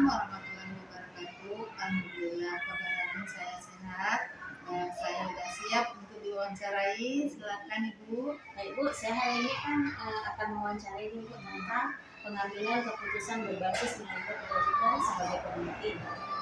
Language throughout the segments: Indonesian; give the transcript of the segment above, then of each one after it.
warahmatullahi wabarakatuh. Alhamdulillah, kabar hari saya sehat. Saya sudah siap untuk diwawancarai. Silakan Ibu. Baik Bu, saya hari ini kan akan mewawancarai Ibu tentang pengambilan keputusan berbasis nilai kebajikan sebagai pemimpin.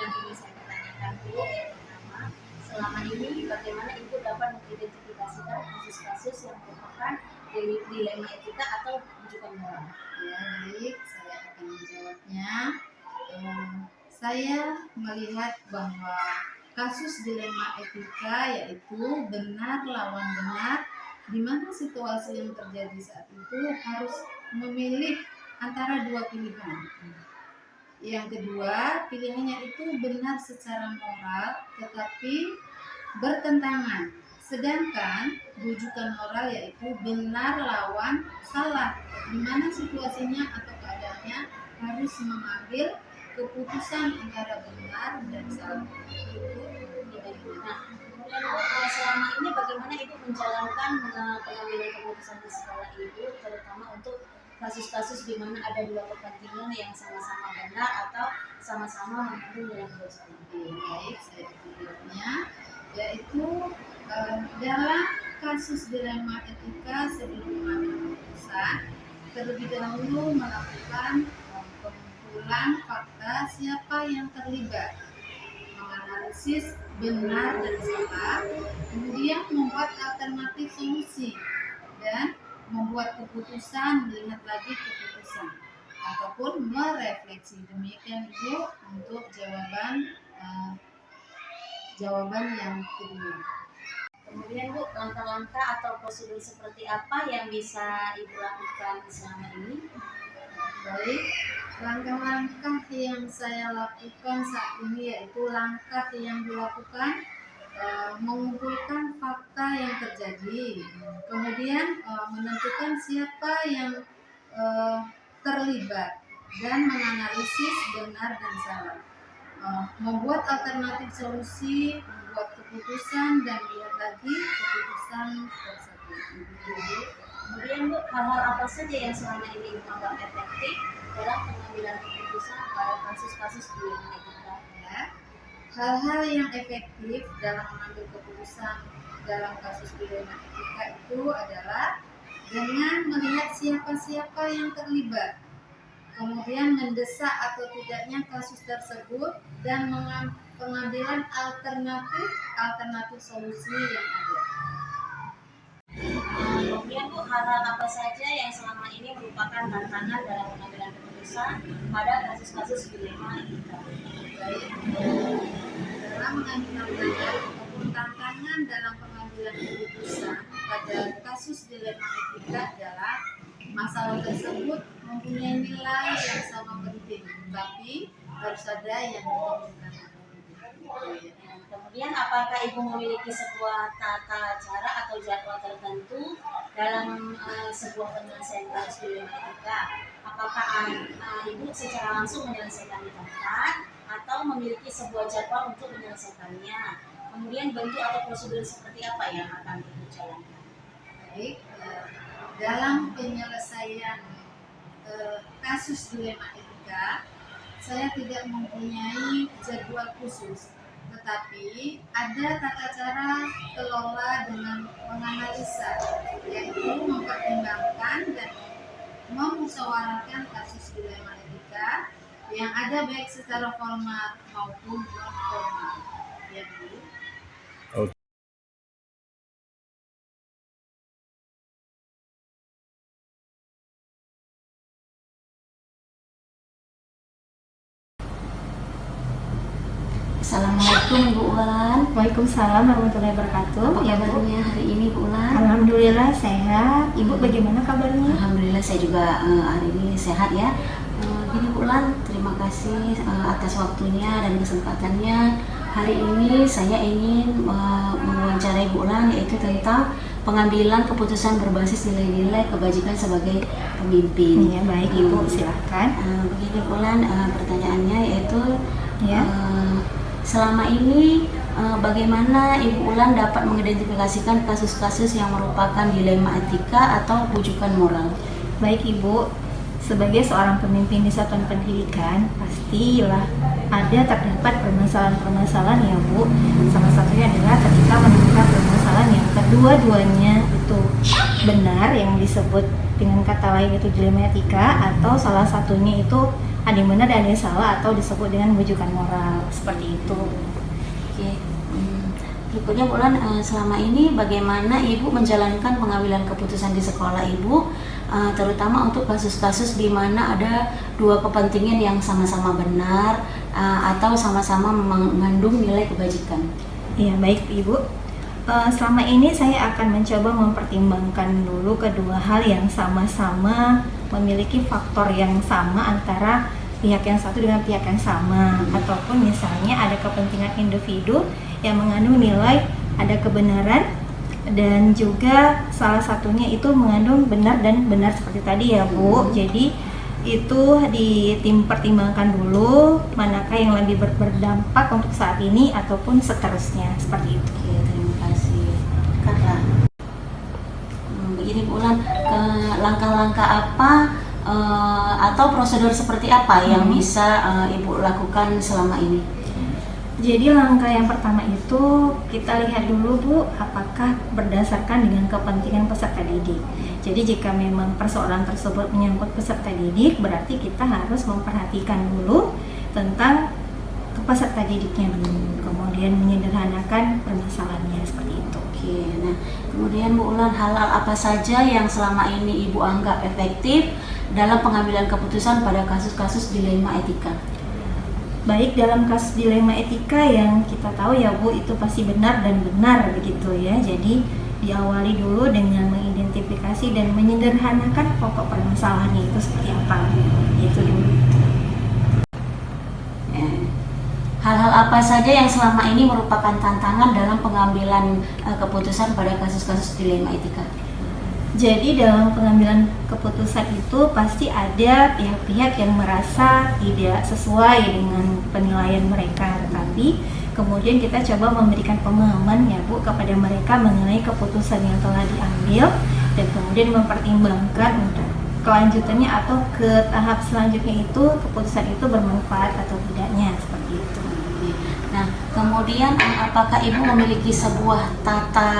Yang ingin saya tanyakan Bu, yang pertama, selama ini bagaimana Ibu dapat mengidentifikasikan kasus-kasus yang merupakan dilema etika atau rujukan moral? Ya, baik, saya akan menjawabnya. Saya melihat bahwa kasus dilema etika yaitu benar lawan benar, di mana situasi yang terjadi saat itu harus memilih antara dua pilihan. Yang kedua, pilihannya itu benar secara moral tetapi bertentangan. Sedangkan rujukan moral yaitu benar lawan salah, di mana situasinya atau keadaannya harus mengambil keputusan antara benar dan salah. Nah, kemudian Bu, selama ini bagaimana Ibu menjalankan pengambilan keputusan di sekolah Ibu, terutama untuk kasus-kasus di mana ada dua kepentingan yang sama-sama benar atau sama-sama mengandung dalam kebenaran? Baik, saya jawabnya, yaitu dalam kasus dilema etika sebelum mengambil keputusan, terlebih dahulu melakukan pengumpulan fakta siapa yang terlibat, menganalisis benar dan salah, kemudian membuat alternatif solusi dan membuat keputusan, melihat lagi keputusan ataupun merefleksi. Demikian Ibu untuk jawaban yang kedua. Kemudian Bu, langkah-langkah atau prosedur seperti apa yang bisa Ibu lakukan selama ini? Baik, langkah-langkah yang saya lakukan saat ini yaitu langkah yang dilakukan mengumpulkan fakta yang terjadi, kemudian menentukan siapa yang terlibat dan menganalisis benar dan salah, membuat alternatif solusi, membuat keputusan dan melihat lagi keputusan tersebut. Kemudian Bu, hal-hal apa saja yang selama ini Ibu anggap efektif dalam pengambilan keputusan pada kasus-kasus dilema etika? Ya, hal-hal yang efektif dalam mengambil keputusan dalam kasus dilema etika itu adalah dengan melihat siapa-siapa yang terlibat, kemudian mendesak atau tidaknya kasus tersebut dan pengambilan alternatif solusi yang ada. Kemudian Bu, hal-hal apa saja yang selama ini merupakan tantangan dalam pengambilan keputusan pada kasus-kasus dilema etika? Baik, dalam mengambil tantangan dalam pengambilan keputusan pada kasus dilema etika adalah masalah tersebut mempunyai nilai yang sama penting, tapi harus ada yang menguntungkan. Kemudian apakah Ibu memiliki sebuah tata cara atau jadwal tertentu dalam sebuah penyelesaian kasus dilema etika? Apakah Ibu secara langsung menyelesaikan di tempat atau memiliki sebuah jadwal untuk menyelesaikannya? Kemudian bentuk atau prosedur seperti apa yang akan Ibu jalankan? Baik, dalam penyelesaian kasus dilema etika, saya tidak mempunyai jadwal khusus, tetapi ada tata cara kelola dengan menganalisa, yaitu mempertimbangkan dan memusyawarahkan kasus dilema etika yang ada baik secara formal maupun non formal. Ya, Bu. Assalamualaikum Bu Ulan. Waalaikumsalam warahmatullahi wabarakatuh. Apa kabarnya hari ini Bu Ulan? Alhamdulillah sehat. Ibu bagaimana kabarnya? Alhamdulillah saya juga hari ini sehat ya. Gini Bu Ulan, terima kasih atas waktunya dan kesempatannya. Hari ini saya ingin mewawancarai Bu Ulan yaitu tentang pengambilan keputusan berbasis nilai-nilai kebajikan sebagai pemimpin. Iya baik Ibu, silahkan. Begini Bu Ulan, pertanyaannya yaitu Ya. selama ini bagaimana Ibu Ulan dapat mengidentifikasikan kasus-kasus yang merupakan dilema etika atau rujukan moral? Baik Ibu, sebagai seorang pemimpin di satuan pendidikan, pastilah ada terdapat permasalahan-permasalahan ya Bu. Salah satunya adalah ketika menemukan permasalahan yang kedua-duanya itu benar, yang disebut dengan kata lain itu dilema etika, atau salah satunya itu ada yang benar dan ada yang salah, atau disebut dengan rujukan moral, seperti itu. Oke. Berikutnya Bu Ulan, selama ini bagaimana Ibu menjalankan pengambilan keputusan di sekolah Ibu, terutama untuk kasus-kasus di mana ada dua kepentingan yang sama-sama benar atau sama-sama mengandung nilai kebajikan? Ya, baik Ibu. Selama ini saya akan mencoba mempertimbangkan dulu kedua hal yang sama-sama memiliki faktor yang sama antara pihak yang satu dengan pihak yang sama, ataupun misalnya ada kepentingan individu yang mengandung nilai ada kebenaran dan juga salah satunya itu mengandung benar dan benar seperti tadi ya Bu. Jadi itu dipertimbangkan dulu manakah yang lebih berdampak untuk saat ini ataupun seterusnya, seperti itu. Oke, terima kasih Kakak. Begini Bu Ulan, langkah-langkah apa atau prosedur seperti apa yang bisa Ibu lakukan selama ini? Jadi langkah yang pertama itu kita lihat dulu Bu, apakah berdasarkan dengan kepentingan peserta didik. Jadi jika memang persoalan tersebut menyangkut peserta didik, berarti kita harus memperhatikan dulu tentang peserta didiknya dulu, kemudian menyederhanakan permasalahannya, seperti itu. Oke, nah kemudian Bu Ulan, hal-hal apa saja yang selama ini Ibu anggap efektif dalam pengambilan keputusan pada kasus-kasus dilema etika? Baik, dalam kasus dilema etika yang kita tahu ya Bu, itu pasti benar dan benar begitu ya. Jadi diawali dulu dengan mengidentifikasi dan menyederhanakan pokok permasalahannya itu seperti apa. Itu dulu. Hal-hal apa saja yang selama ini merupakan tantangan dalam pengambilan keputusan pada kasus-kasus dilema etika? Jadi dalam pengambilan keputusan itu pasti ada pihak-pihak yang merasa tidak sesuai dengan penilaian mereka, tetapi kemudian kita coba memberikan pemahaman ya Bu kepada mereka mengenai keputusan yang telah diambil dan kemudian mempertimbangkan untuk kelanjutannya atau ke tahap selanjutnya itu keputusan itu bermanfaat atau tidaknya, seperti itu. Nah, kemudian apakah Ibu memiliki sebuah tata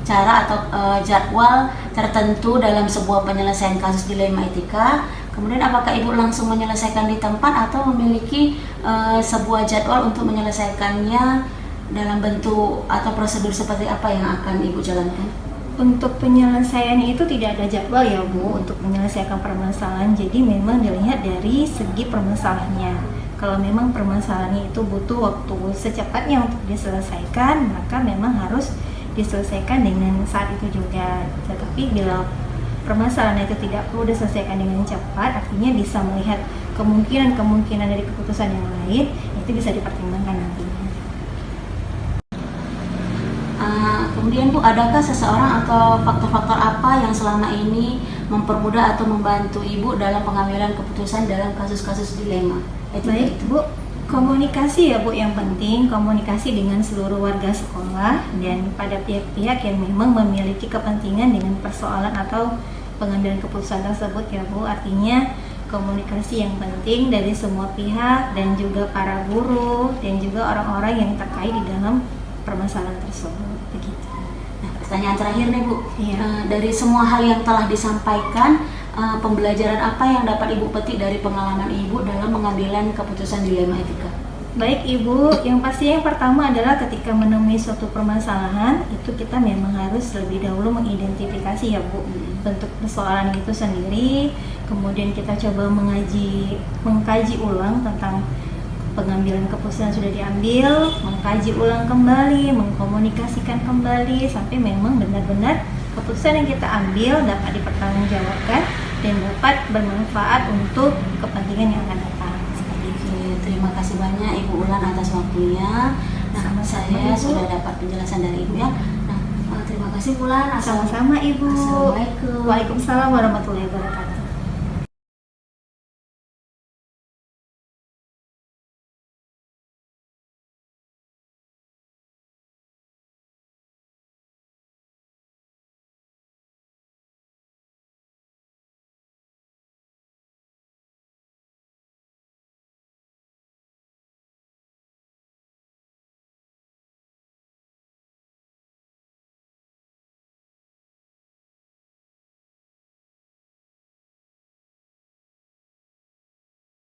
cara atau jadwal tertentu dalam sebuah penyelesaian kasus dilema etika? Kemudian apakah Ibu langsung menyelesaikan di tempat atau memiliki sebuah jadwal untuk menyelesaikannya dalam bentuk atau prosedur seperti apa yang akan Ibu jalankan? Untuk penyelesaiannya itu tidak ada jadwal ya Bu untuk menyelesaikan permasalahan, jadi memang dilihat dari segi permasalahannya. Kalau memang permasalahannya itu butuh waktu secepatnya untuk diselesaikan, maka memang harus diselesaikan dengan saat itu juga. Tetapi bila permasalahan itu tidak perlu diselesaikan dengan cepat, artinya bisa melihat kemungkinan-kemungkinan dari keputusan yang lain, itu bisa dipertimbangkan nantinya. Kemudian Bu, adakah seseorang atau faktor-faktor apa yang selama ini mempermudah atau membantu Ibu dalam pengambilan keputusan dalam kasus-kasus dilema? Baik Bu, komunikasi ya Bu yang penting, komunikasi dengan seluruh warga sekolah dan pada pihak-pihak yang memang memiliki kepentingan dengan persoalan atau pengambilan keputusan tersebut ya Bu. Artinya komunikasi yang penting dari semua pihak dan juga para guru dan juga orang-orang yang terkait di dalam permasalahan tersebut, begitu. Nah, pertanyaan terakhir nih Bu, Iya. dari semua hal yang telah disampaikan, pembelajaran apa yang dapat Ibu petik dari pengalaman Ibu dalam pengambilan keputusan dilema etika? Baik Ibu, yang pasti yang pertama adalah ketika menemui suatu permasalahan itu kita memang harus lebih dahulu mengidentifikasi ya Bu bentuk persoalan itu sendiri, kemudian kita coba mengkaji ulang tentang pengambilan keputusan yang sudah diambil, mengkaji ulang kembali, mengkomunikasikan kembali sampai memang benar-benar keputusan yang kita ambil dapat dipertanggungjawabkan dan dapat bermanfaat untuk kepentingan yang akan datang. Seperti itu. Terima kasih banyak Ibu Ulan atas waktunya. Nah, saya sudah dapat penjelasan dari Ibu ya. Nah, terima kasih Bu Ulan. Sama-sama Ibu. Assalamualaikum. Waalaikumsalam warahmatullahi wabarakatuh.